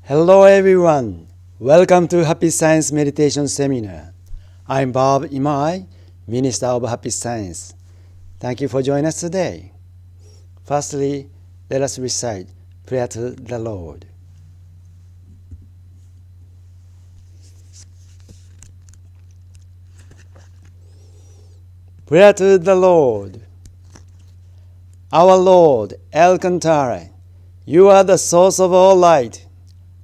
Hello everyone. Welcome to Happy Science Meditation Seminar. I'm Bob Imai, Minister of Happy Science. Thank you for joining us today. Firstly, let us recite Prayer to the Lord. Prayer to the Lord. Our Lord, El Cantare, you are the source of all light,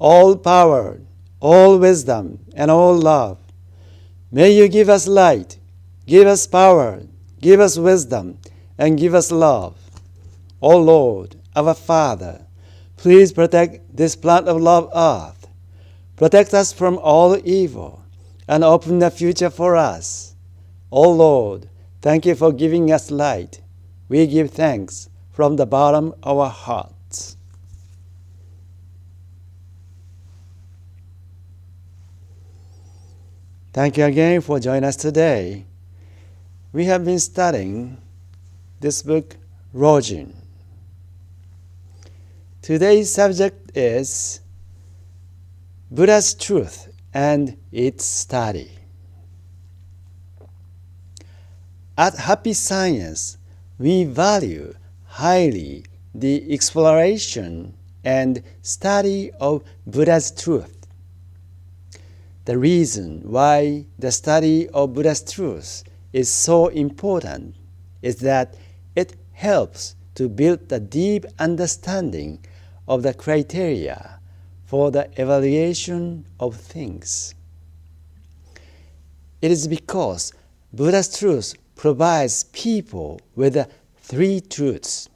all power, all wisdom, and all love. May you give us light, give us power, give us wisdom, and give us love. O Lord, our Father, please protect this plant of love earth. Protect us from all evil, and open the future for us. O Lord, thank you for giving us light. We give thanks from the bottom of our hearts. Thank you again for joining us today. We have been studying this book, Rojin. Today's subject is Buddha's Truth and its Study. At Happy Science, we value highly the exploration and study of Buddha's truth. The reason why the study of Buddha's truth is so important is that it helps to build a deep understanding of the criteria for the evaluation of things. It is because Buddha's truth provides people with the three truths.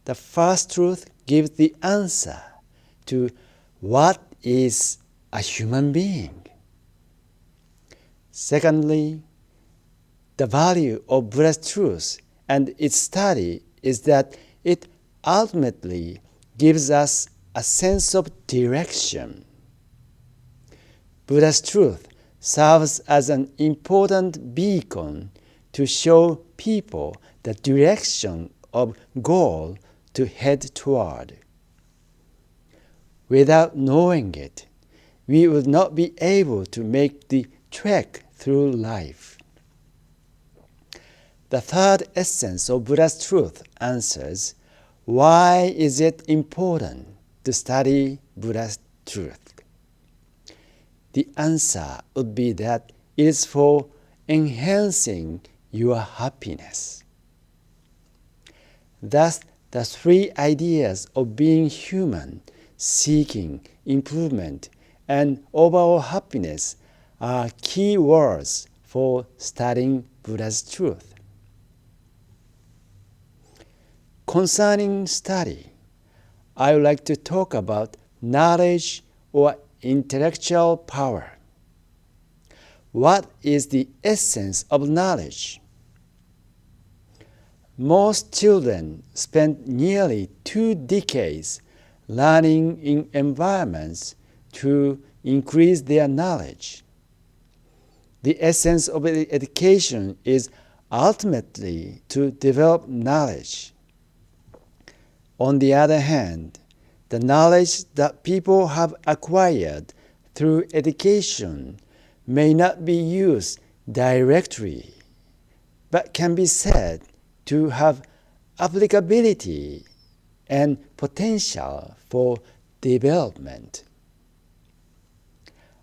The first truth gives the answer to what is a human being. Secondly, the value of Buddha's truth and its study is that it ultimately gives us a sense of direction. Buddha's truth serves as an important beacon to show people the direction of goal to head toward. Without knowing it, we would not be able to make the trek through life. The third essence of Buddha's truth answers, why is it important to study Buddha's truth? The answer would be that it is for enhancing your happiness. Thus, the three ideas of being human, seeking improvement, and overall happiness are key words for studying Buddha's truth. Concerning study, I would like to talk about knowledge or intellectual power. What is the essence of knowledge? Most children spend nearly 2 decades learning in environments to increase their knowledge. The essence of education is ultimately to develop knowledge. On the other hand, the knowledge that people have acquired through education may not be used directly, but can be said to have applicability and potential for development.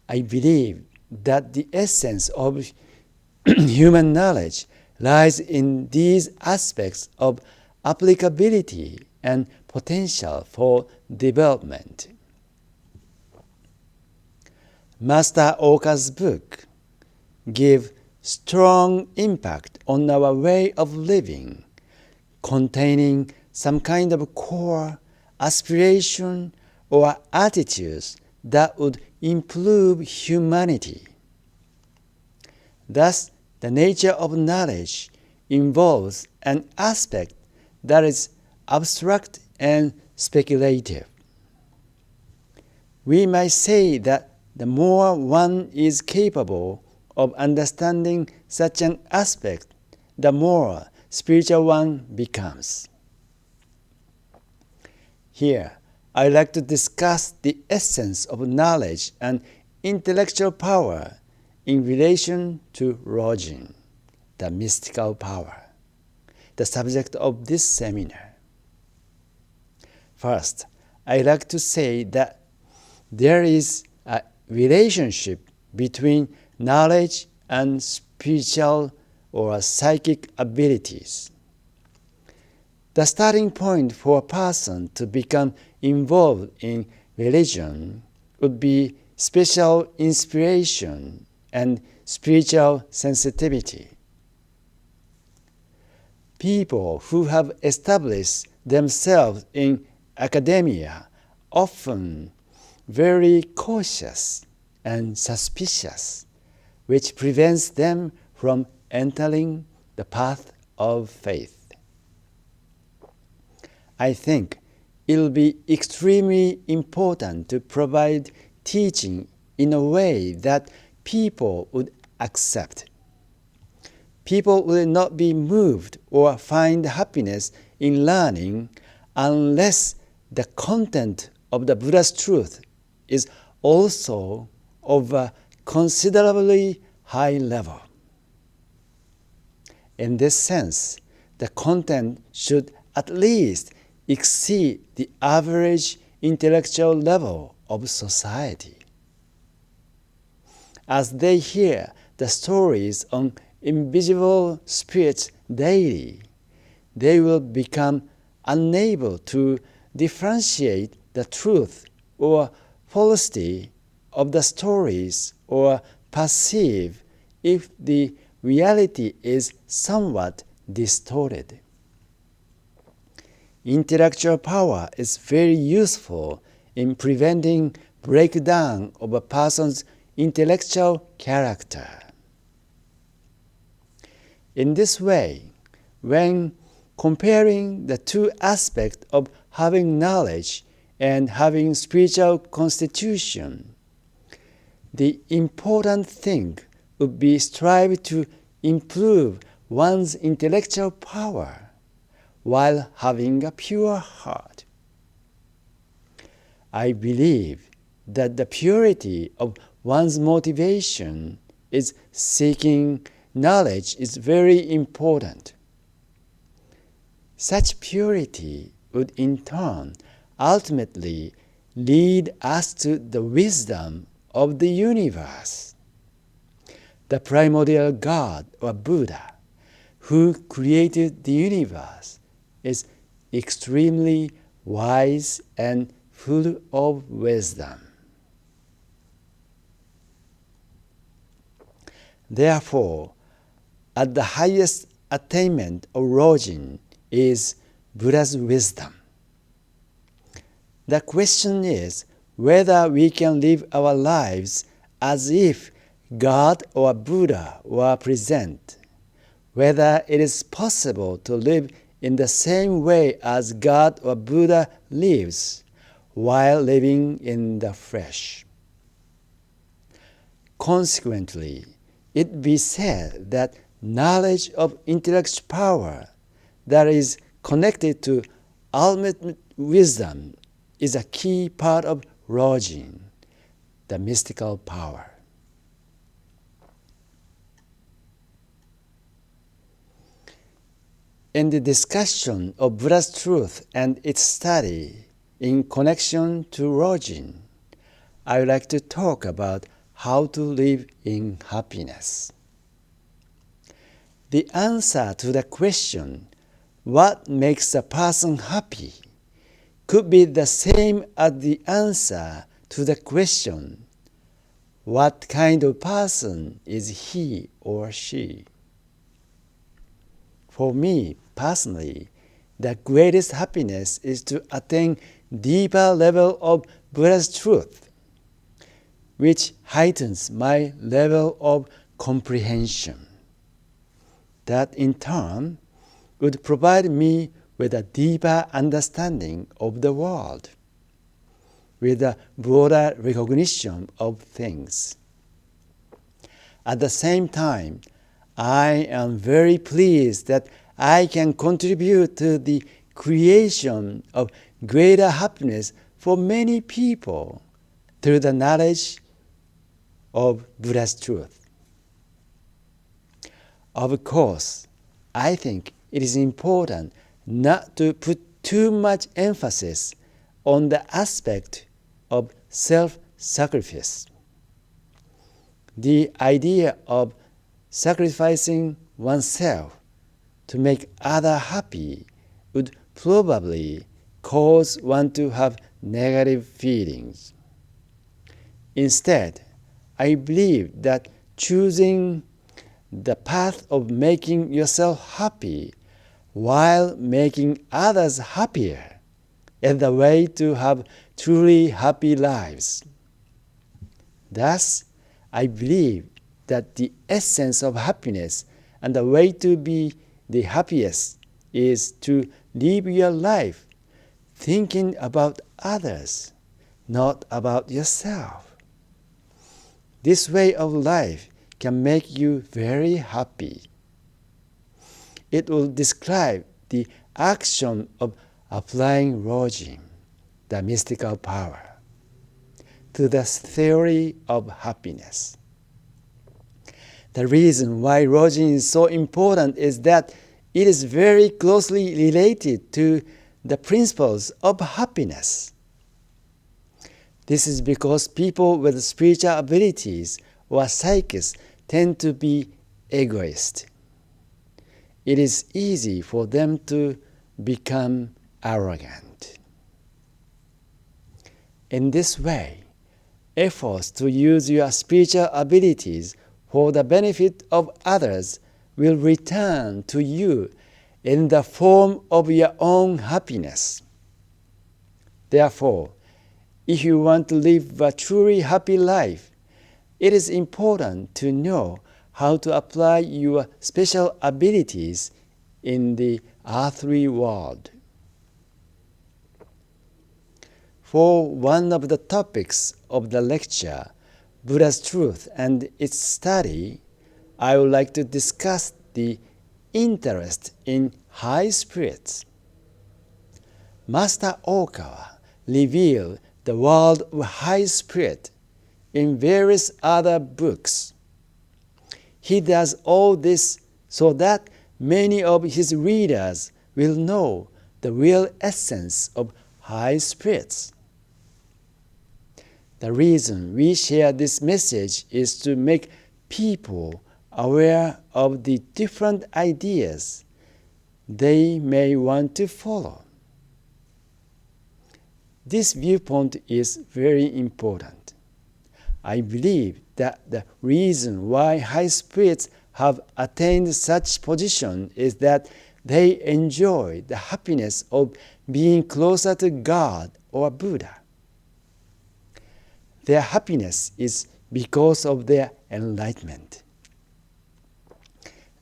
I believe that the essence of human knowledge lies in these aspects of applicability and potential for development. Master Oka's book gives strong impact on our way of living, containing some kind of core aspiration or attitudes that would improve humanity. Thus, the nature of knowledge involves an aspect that is abstract and speculative. We might say that the more one is capable of understanding such an aspect, the more spiritual one becomes. Here, I like to discuss the essence of knowledge and intellectual power in relation to Rojin, the mystical power, the subject of this seminar. First, I like to say that there is a relationship between knowledge and spiritual or psychic abilities. The starting point for a person to become involved in religion would be special inspiration and spiritual sensitivity. People who have established themselves in academia often very cautious and suspicious, which prevents them from entering the path of faith. I think it will be extremely important to provide teaching in a way that people would accept. People will not be moved or find happiness in learning unless the content of the Buddha's truth is also of a considerably high level. In this sense, the content should at least exceed the average intellectual level of society. As they hear the stories on invisible spirits daily, they will become unable to differentiate the truth or falsity of the stories or perceive if the reality is somewhat distorted. Intellectual power is very useful in preventing breakdown of a person's intellectual character. In this way, when comparing the two aspects of having knowledge and having spiritual constitution, the important thing would be strive to improve one's intellectual power while having a pure heart. I believe that the purity of one's motivation is seeking knowledge is very important. Such purity would in turn ultimately lead us to the wisdom of the universe. The primordial God or Buddha, who created the universe, is extremely wise and full of wisdom. Therefore, at the highest attainment of Rojin is Buddha's wisdom. The question is whether we can live our lives as if God or Buddha were present, whether it is possible to live in the same way as God or Buddha lives while living in the flesh. Consequently, it be said that knowledge of intellectual power that is connected to ultimate wisdom is a key part of Rojin, the mystical power. In the discussion of Buddha's truth and its study in connection to Rojin, I would like to talk about how to live in happiness. The answer to the question, what makes a person happy, could be the same as the answer to the question, what kind of person is he or she? For me, personally, the greatest happiness is to attain deeper level of Buddha's truth, which heightens my level of comprehension. That in turn would provide me with a deeper understanding of the world, with a broader recognition of things. At the same time, I am very pleased that I can contribute to the creation of greater happiness for many people through the knowledge of Buddha's truth. Of course, I think it is important not to put too much emphasis on the aspect of self-sacrifice. The idea of sacrificing oneself to make others happy would probably cause one to have negative feelings. Instead, I believe that choosing the path of making yourself happy while making others happier is the way to have truly happy lives. Thus, I believe that the essence of happiness and the way to be the happiest is to live your life thinking about others, not about yourself. This way of life can make you very happy. It will describe the action of applying Rojin, the mystical power, to the theory of happiness. The reason why Rojin is so important is that it is very closely related to the principles of happiness. This is because people with spiritual abilities or psychics tend to be egoist. It is easy for them to become arrogant. In this way, efforts to use your spiritual abilities for the benefit of others will return to you in the form of your own happiness. Therefore, if you want to live a truly happy life, it is important to know how to apply your special abilities in the earthly world. For one of the topics of the lecture, Buddha's Truth and its study, I would like to discuss the interest in high spirits. Master Okawa revealed the world of high spirit in various other books. He does all this so that many of his readers will know the real essence of high spirits. The reason we share this message is to make people aware of the different ideas they may want to follow. This viewpoint is very important. I believe that the reason why high spirits have attained such position is that they enjoy the happiness of being closer to God or Buddha. Their happiness is because of their enlightenment.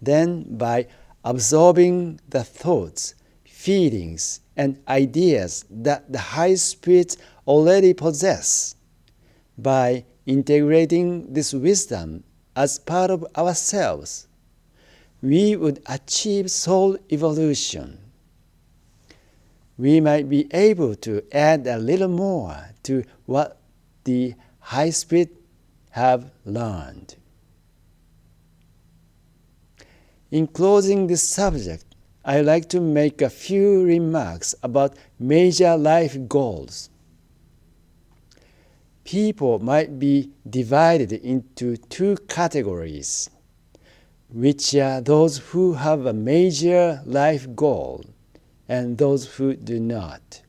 Then, by absorbing the thoughts, feelings, and ideas that the high spirits already possess, by integrating this wisdom as part of ourselves, we would achieve soul evolution. We might be able to add a little more to what the high spirit have learned. In closing this subject, I would like to make a few remarks about major life goals. People might be divided into two categories, which are those who have a major life goal and those who do not.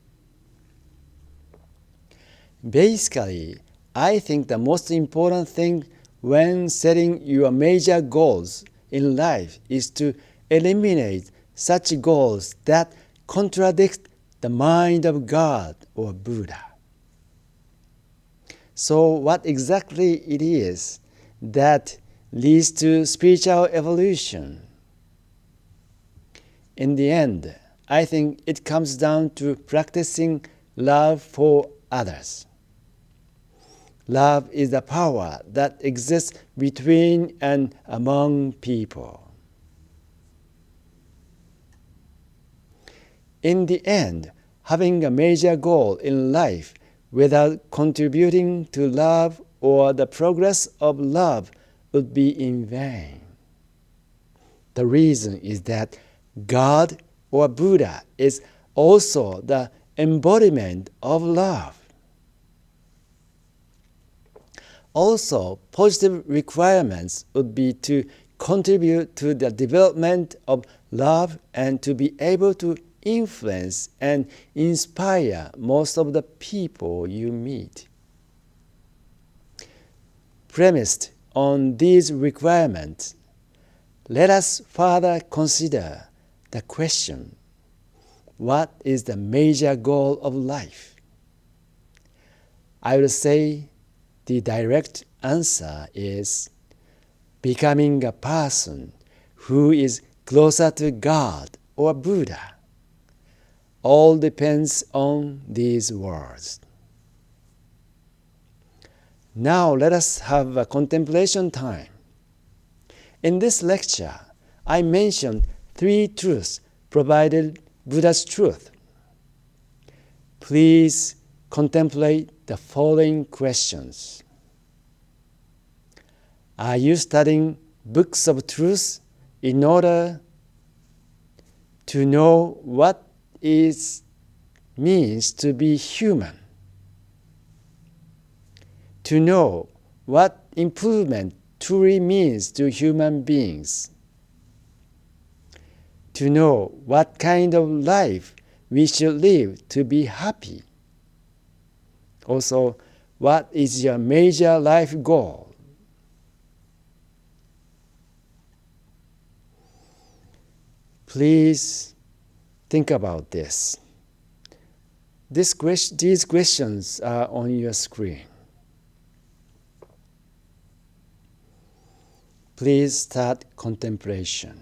Basically, I think the most important thing when setting your major goals in life is to eliminate such goals that contradict the mind of God or Buddha. So what exactly it is that leads to spiritual evolution? In the end, I think it comes down to practicing love for others. Love is the power that exists between and among people. In the end, having a major goal in life without contributing to love or the progress of love would be in vain. The reason is that God or Buddha is also the embodiment of love. Also, positive requirements would be to contribute to the development of love and to be able to influence and inspire most of the people you meet. Premised on these requirements, let us further consider the question, what is the major goal of life? I will say the direct answer is becoming a person who is closer to God or Buddha. All depends on these words. Now let us have a contemplation time. In this lecture, I mentioned 3 truths provided Buddha's truth. Please contemplate the following questions. Are you studying books of truth in order to know what it means to be human? To know what improvement truly means to human beings? To know what kind of life we should live to be happy? Also, what is your major life goal? Please think about this. These questions are on your screen. Please start contemplation.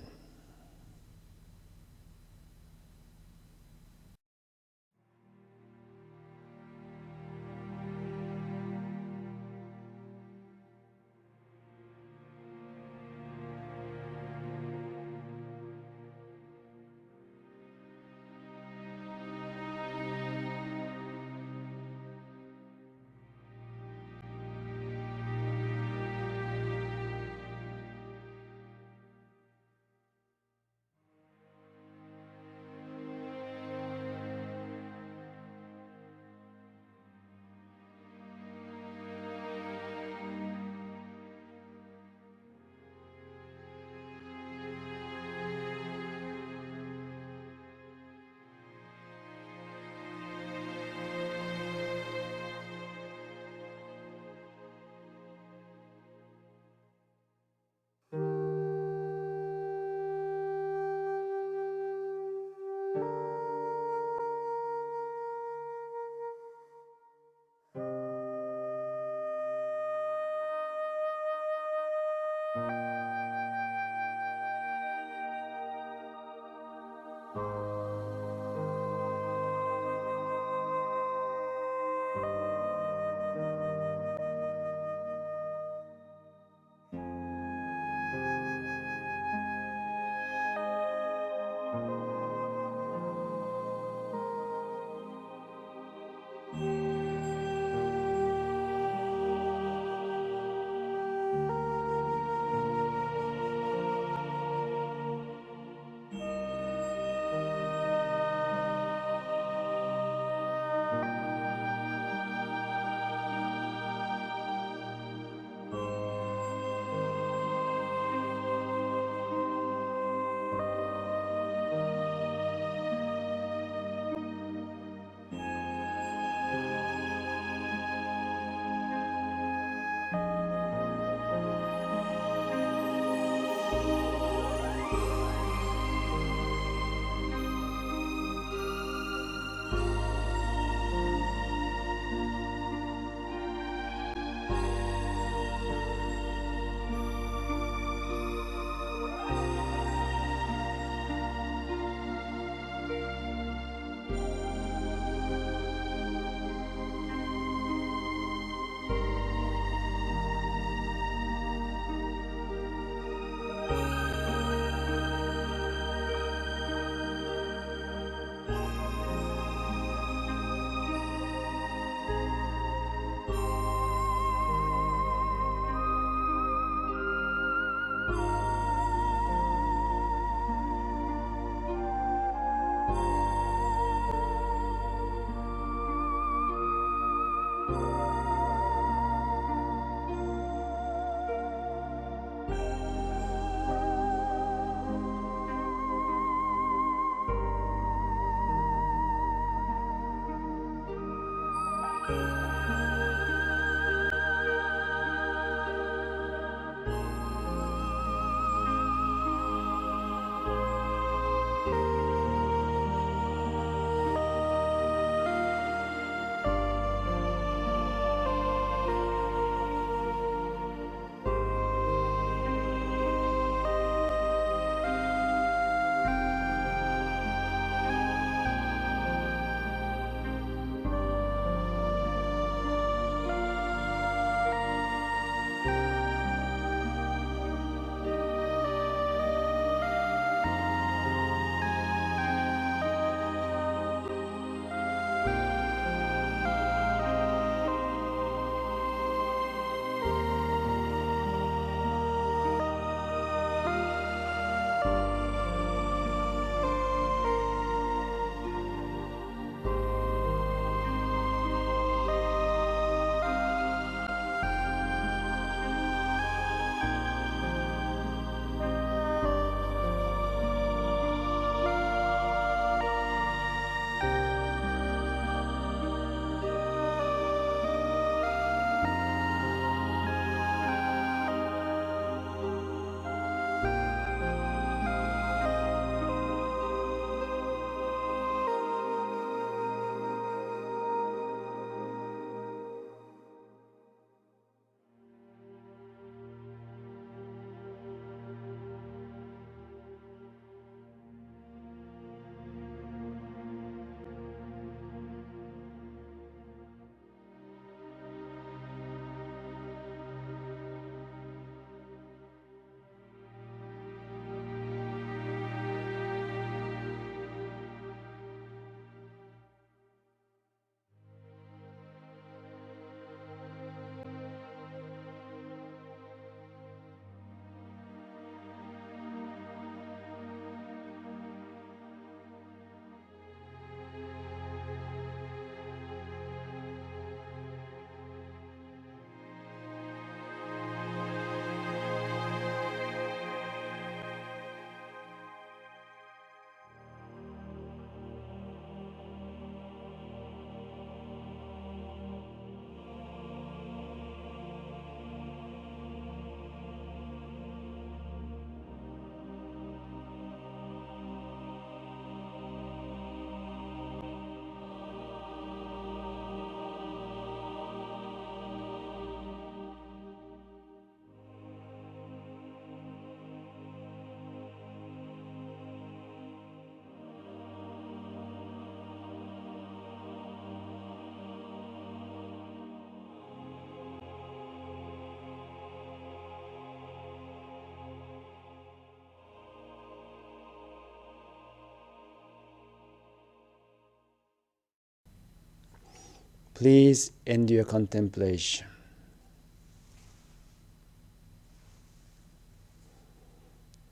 Please end your contemplation.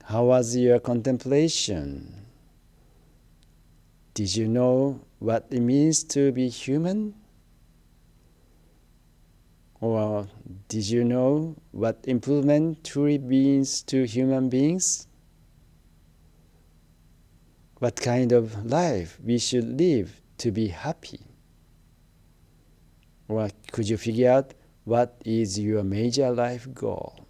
How was your contemplation? Did you know what it means to be human? Or did you know what improvement truly means to human beings? What kind of life we should live to be happy? Or could you figure out what is your major life goal?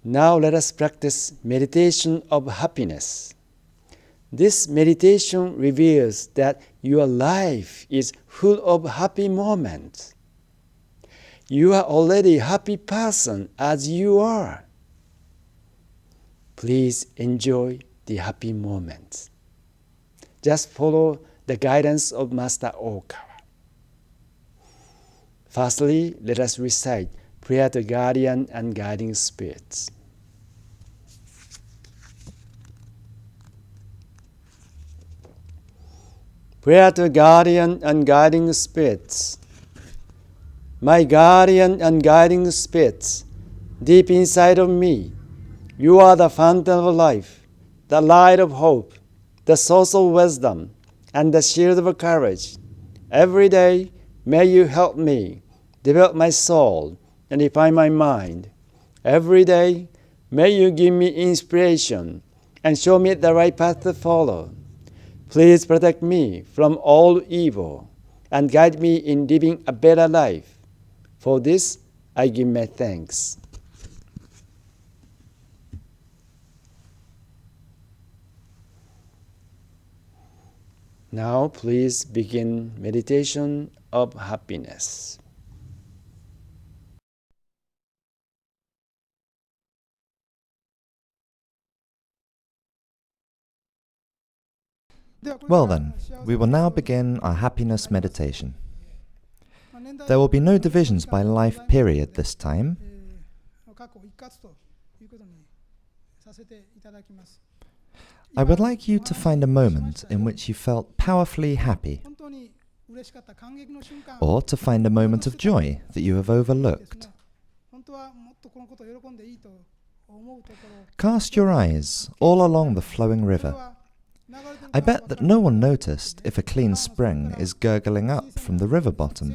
Now let us practice meditation of happiness. This meditation reveals that your life is full of happy moments. You are already a happy person as you are. Please enjoy the happy moments. Just follow the guidance of Master Okawa. Firstly, let us recite prayer to guardian and guiding spirits. Prayer to guardian and guiding spirits. My guardian and guiding spirits, deep inside of me, you are the fountain of life, the light of hope, the source of wisdom, and the shield of courage. Every day, may you help me develop my soul and refine my mind. Every day, may you give me inspiration and show me the right path to follow. Please protect me from all evil and guide me in living a better life. For this, I give my thanks. Now, please begin meditation of happiness. Well then, we will now begin our happiness meditation. There will be no divisions by life period this time. I would like you to find a moment in which you felt powerfully happy, or to find a moment of joy that you have overlooked. Cast your eyes all along the flowing river. I bet that no one noticed if a clean spring is gurgling up from the river bottom.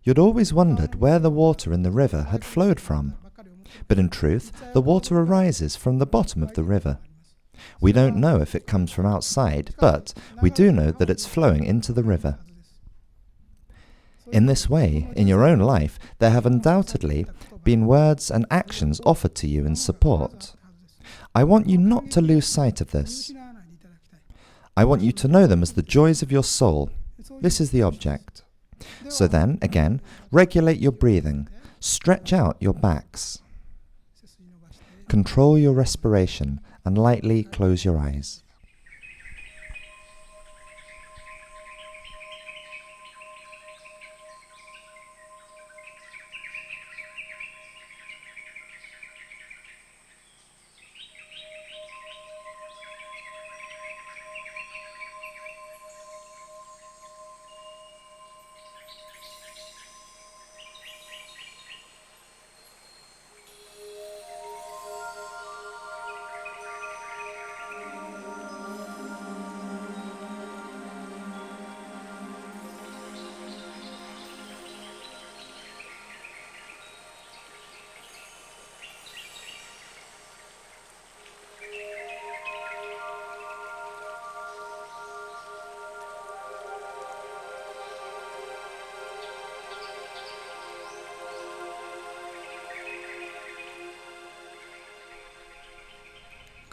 You'd always wondered where the water in the river had flowed from. But in truth, the water arises from the bottom of the river. We don't know if it comes from outside, but we do know that it's flowing into the river. In this way, in your own life, there have undoubtedly been words and actions offered to you in support. I want you not to lose sight of this. I want you to know them as the joys of your soul. This is the object. So then, again, regulate your breathing. Stretch out your backs. Control your respiration and lightly close your eyes.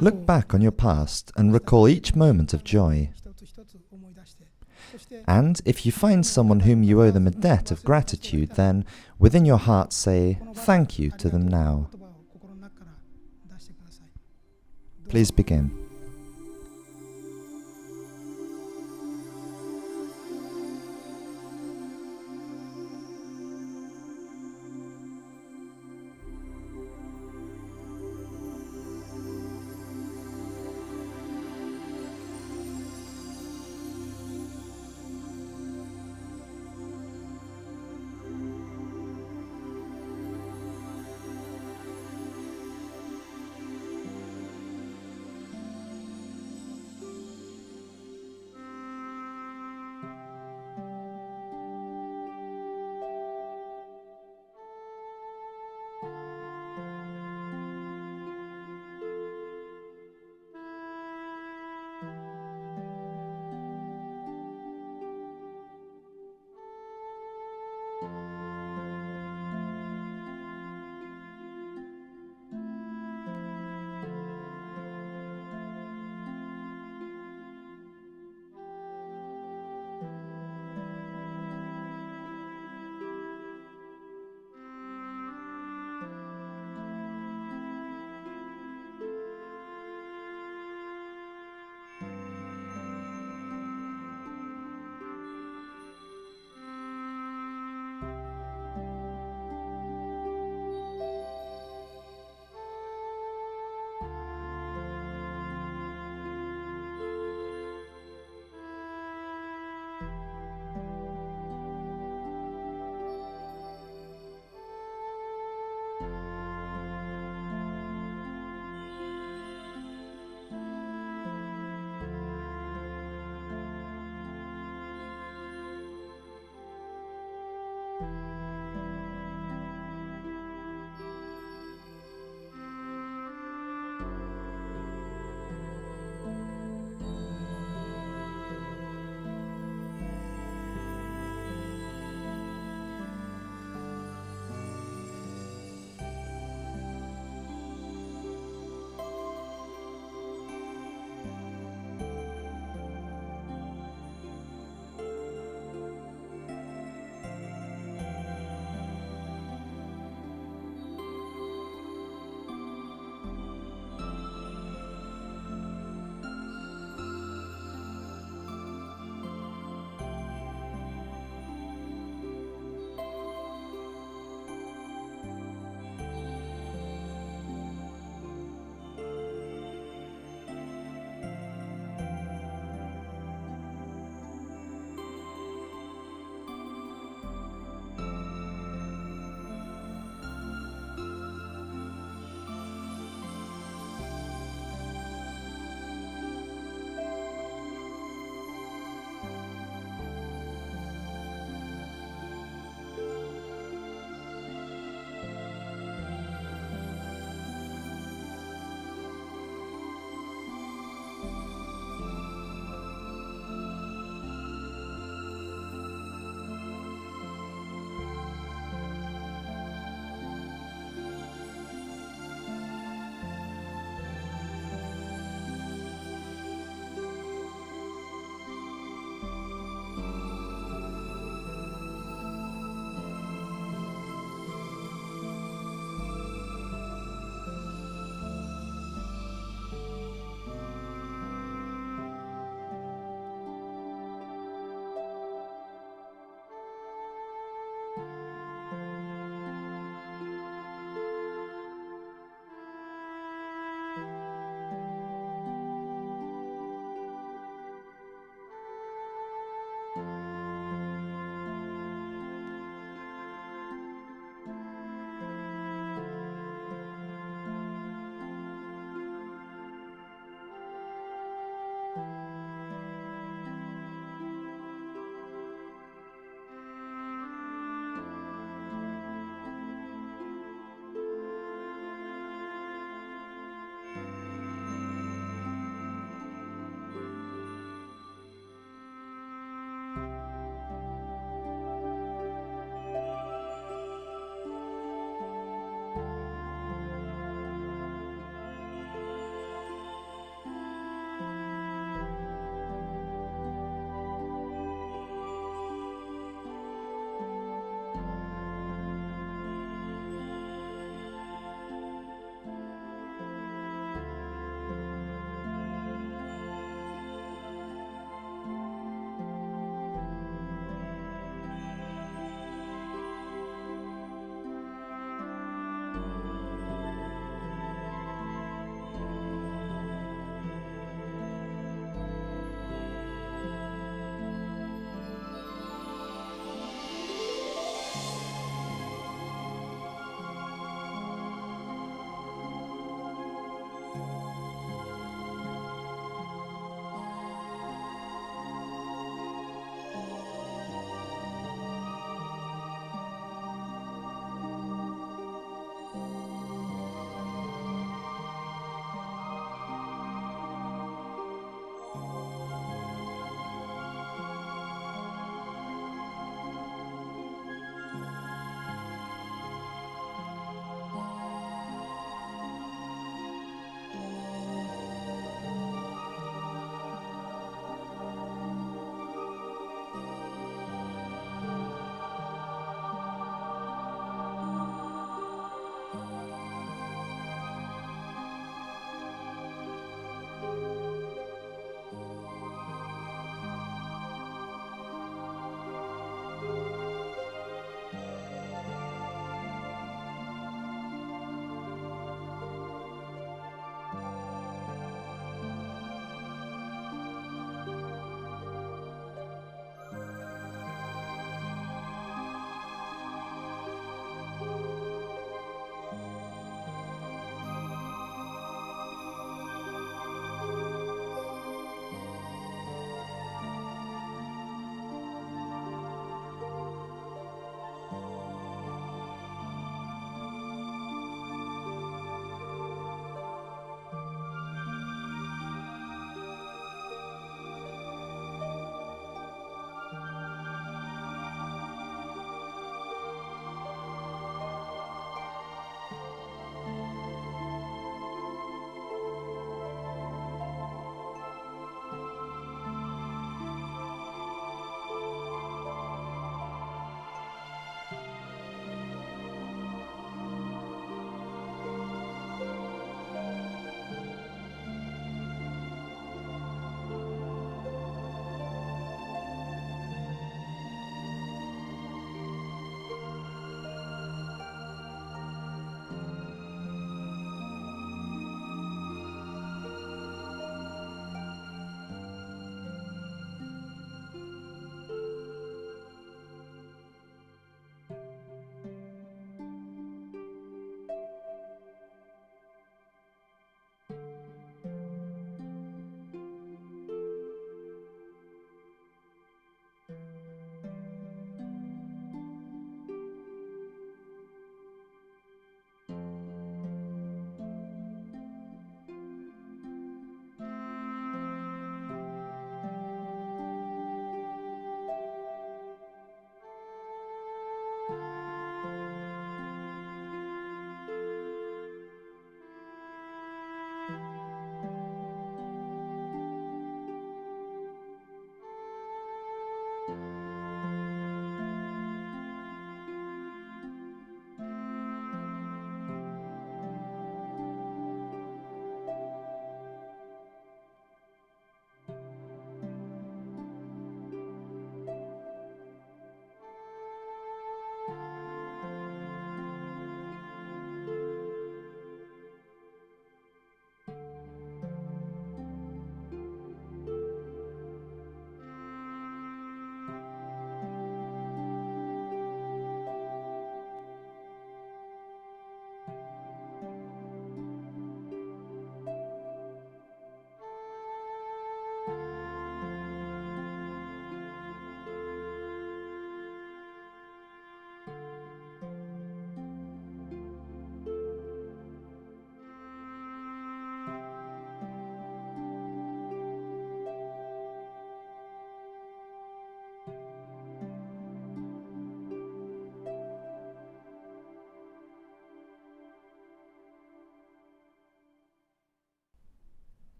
Look back on your past and recall each moment of joy. And if you find someone whom you owe them a debt of gratitude, then within your heart say thank you to them now. Please begin.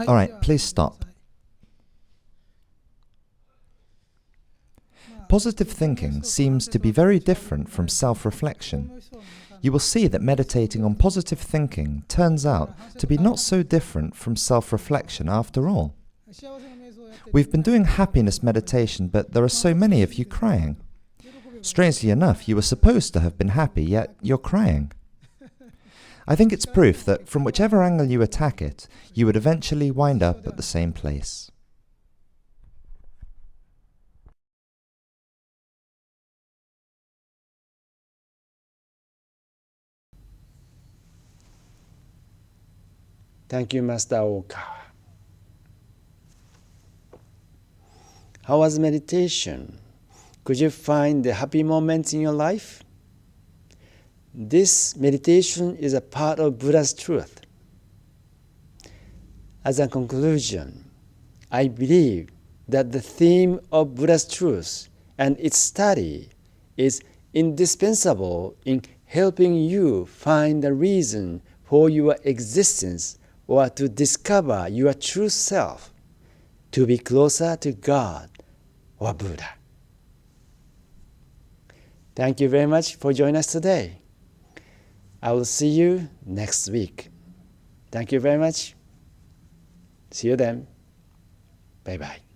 All right, please stop. Positive thinking seems to be very different from self-reflection. You will see that meditating on positive thinking turns out to be not so different from self-reflection after all. We've been doing happiness meditation, but there are so many of you crying. Strangely enough, you were supposed to have been happy, yet you're crying. I think it's proof that from whichever angle you attack it, you would eventually wind up at the same place. Thank you, Master Oka. How was meditation? Could you find the happy moments in your life? This meditation is a part of Buddha's truth. As a conclusion, I believe that the theme of Buddha's truth and its study is indispensable in helping you find the reason for your existence or to discover your true self, to be closer to God or Buddha. Thank you very much for joining us today. I will see you next week. Thank you very much. See you then. Bye-bye.